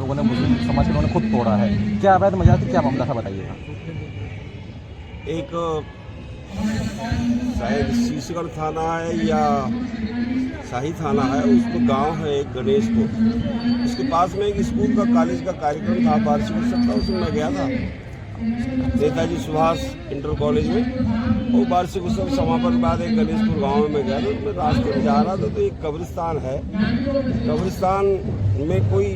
लोगों ने, मुस्लिम समाज के लोगों ने खुद तोड़ा है। क्या अवैध मजार थी, क्या मामला था, बताइएगा। एक शायद शीशगढ़ थाना है या शाही थाना है, उसमें गांव है एक गणेशपुर, उसके पास में एक स्कूल का कॉलेज का कार्यक्रम था, वार्षिक उत्सव था, उसमें मैं गया था नेताजी सुभाष इंटर कॉलेज में। वो वार्षिक उत्सव समापन के बाद एक गणेशपुर गांव में मैं गया था, तो मैं रास्ते में जा रहा था तो एक कब्रिस्तान है, कब्रिस्तान में कोई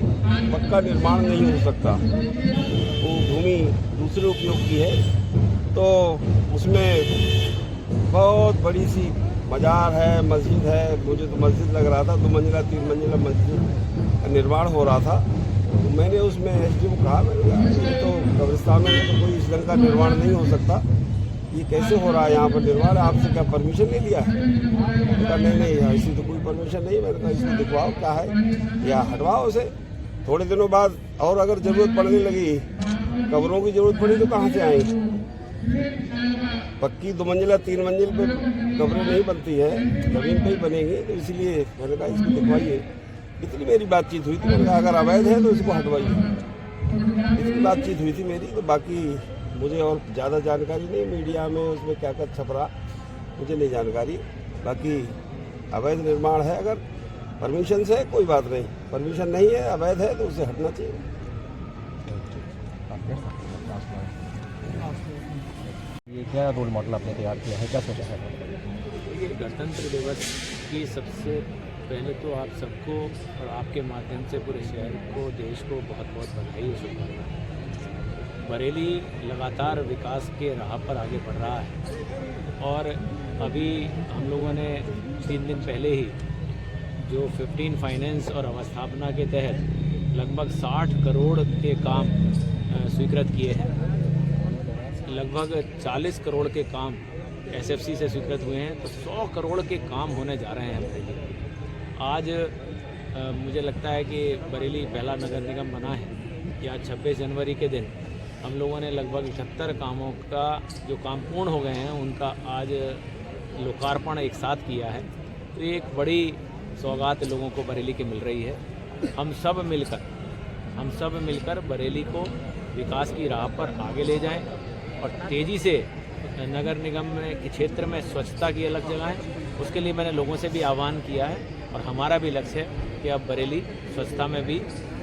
पक्का निर्माण नहीं हो सकता, वो भूमि दूसरे उपयोग की है, तो उसमें बहुत बड़ी सी मजार है, मस्जिद है, मुझे तो मस्जिद लग रहा था, 2 मंजिला 3 मंजिला मस्जिद का निर्माण हो रहा था। तो मैंने उसमें एसडीओ को कहा, मैंने कहा ये तो कब्रिस्तान में तो कोई इस ढंग का निर्माण नहीं हो सकता, ये कैसे हो रहा है यहाँ पर निर्माण, आपसे क्या परमिशन नहीं लिया है? कहा नहीं ऐसी तो कोई परमिशन नहीं। मैंने कहा इसको दिखवाओ क्या है या हटवाओ उसे। थोड़े दिनों बाद और अगर ज़रूरत पड़ने लगी, कब्रों की ज़रूरत पड़ी तो कहाँ से आएंगी? पक्की 2 मंजिला 3 मंजिल पे कब्रें नहीं बनती है, ज़मीन पे ही बनेंगी, तो इसलिए मैंने कहा इसको दिखवाइए। इतनी मेरी बातचीत हुई थी, मैंने कहा अगर अवैध है तो इसको हटवाइए। इतनी बातचीत हुई थी मेरी, तो बाकी मुझे और ज़्यादा जानकारी नहीं, मीडिया में उसमें क्या क्या छप रहा मुझे नहीं जानकारी। बाकी अवैध निर्माण है, अगर परमिशन से कोई बात नहीं, परमिशन नहीं है, अवैध है तो उसे हटना चाहिए। ये क्या रोल मॉडल आपने तैयार किया है, क्या सोचा है? देखिए, गणतंत्र दिवस की सबसे पहले तो आप सबको और आपके माध्यम से पूरे शहर को, देश को बहुत बहुत बधाई और शुभकामनाएं। बरेली लगातार विकास के राह पर आगे बढ़ रहा है और अभी हम लोगों ने 3 दिन पहले ही जो 15 फाइनेंस और अवस्थापना के तहत लगभग 60 करोड़ के काम स्वीकृत किए हैं। लगभग 40 करोड़ के काम एसएफसी से स्वीकृत हुए हैं, तो 100 करोड़ के काम होने जा रहे हैं बरेली। आज मुझे लगता है कि बरेली पहला नगर निगम बना है या 26 जनवरी के दिन हम लोगों ने लगभग 78 कामों का जो काम पूर्ण हो गए हैं उनका आज लोकार्पण एक साथ किया है। तो ये एक बड़ी सौगात लोगों को बरेली की मिल रही है। हम सब मिलकर बरेली को विकास की राह पर आगे ले जाएं और तेज़ी से नगर निगम के क्षेत्र में स्वच्छता की अलग जगह है, उसके लिए मैंने लोगों से भी आह्वान किया है और हमारा भी लक्ष्य है कि अब बरेली स्वच्छता में भी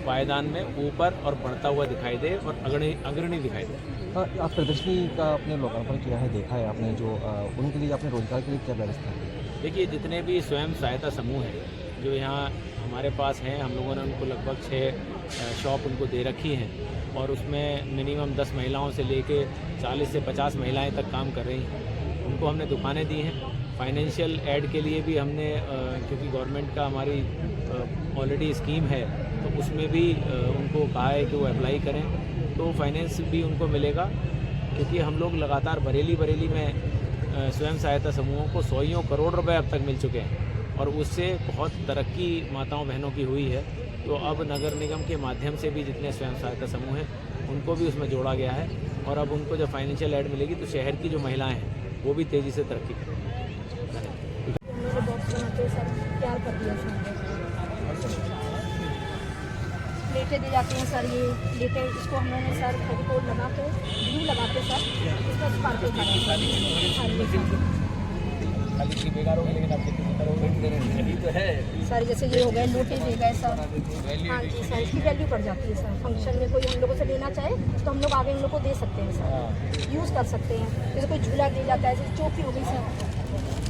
पायदान में ऊपर और बढ़ता हुआ दिखाई दे और अग्रणी दिखाई दे। आप प्रदर्शनी का अपने लोकार्पण किया है, देखा है आपने, जो उनके लिए अपने रोजगार के लिए क्या व्यवस्था है? देखिए, जितने भी स्वयं सहायता समूह हैं जो यहाँ हमारे पास हैं, हम लोगों ने उनको लगभग 6 शॉप उनको दे रखी हैं और उसमें मिनिमम 10 महिलाओं से लेके 40 से 50 महिलाएं तक काम कर रही हैं। उनको हमने दुकानें दी हैं। फाइनेंशियल एड के लिए भी हमने क्योंकि गवर्नमेंट का हमारी ऑलरेडी स्कीम है, तो उसमें भी उनको कहा है कि वो अप्लाई करें, तो फाइनेंस भी उनको मिलेगा। क्योंकि हम लोग लगातार बरेली में स्वयं सहायता समूहों को 100 करोड़ रुपए अब तक मिल चुके हैं और उससे बहुत तरक्की माताओं बहनों की हुई है। तो अब नगर निगम के माध्यम से भी जितने स्वयं सहायता समूह हैं उनको भी उसमें जोड़ा गया है और अब उनको जब फाइनेंशियल एड मिलेगी तो शहर की जो महिलाएं हैं वो भी तेज़ी से तरक्की करेंगी। प्लेटें दी जाती हैं सर, ये प्लेटें इसको हम लोगों ने सर फेविकोल लगा के ग्लू लगा के सर इसका स्पार्कल करते हैं सर। जैसे ये हो गए लोटे दे गए सर, हाँ जी सर, इसकी वैल्यू बढ़ जाती है सर। फंक्शन में कोई हम लोगों से लेना चाहे तो हम लोग आगे इन लोग को दे सकते हैं सर, यूज़ कर सकते हैं। जैसे कोई झूला दे जाता है, जैसे चौकी हो गई सर।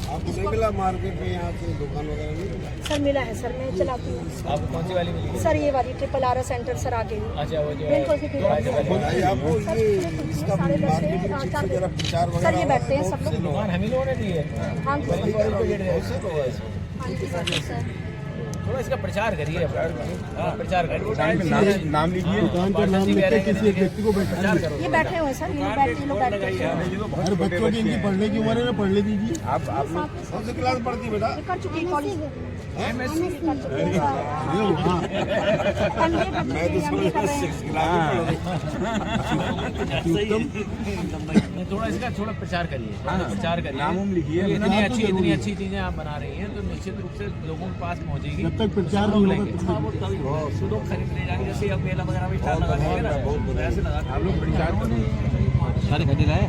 आपको नहीं मिला मार्केट में यहाँ से दुकान वगैरह नहीं मिला? सर मिला है सर, मैं चलाती हूँ। आपको कौन सी वाली मिली? सर ये वाली ट्रिपल आर सेंटर सर आगे। अच्छा, वो जो बिल्कुल आपको ये इसका मार्केट में जरा प्रचार वगैरह सर, ये बैठते हैं सब लोग। दुकान हम ही लोगों ने दी है। हाँ जी सर, हाँ जी सर। थोड़ा इसका प्रचार करिए, प्रचार करिए। नाम लीजिए, दुकान का नाम लेके किसी एक व्यक्ति को प्रचार करो। ये बैठे हुए हैं सर, ये लोग बैठते हैं। हर बच्चों की इनकी पढ़ने की उम्र है ना, पढ़ने दीजिए। आप कौन सी क्लास पढ़ती बेटा? कर चुकी कॉलेज मैं तो 6 क्लास में पढ़ रही हूँ। नहीं, थोड़ा इसका थोड़ा प्रचार करिए, प्रचार करिए, नाम उम लिखिए। क्योंकि प्रचार तो जरूरी इतनी है। अच्छी चीजें आप बना रही हैं तो निश्चित रूप से लोगों के पास पहुंचेगी। जब तक प्रचार लोग नहीं होगा लेंगे। कुछ हाँ, वो तभी होगा। लोग खरीद ले जाएंगे, जैसे अब मेला वगैरह भी स्टार्ट लगा देंगे ना, बहुत बढ़िया। वैसे लगा आप लोग प्रचार करो। सारे खड़ी लाए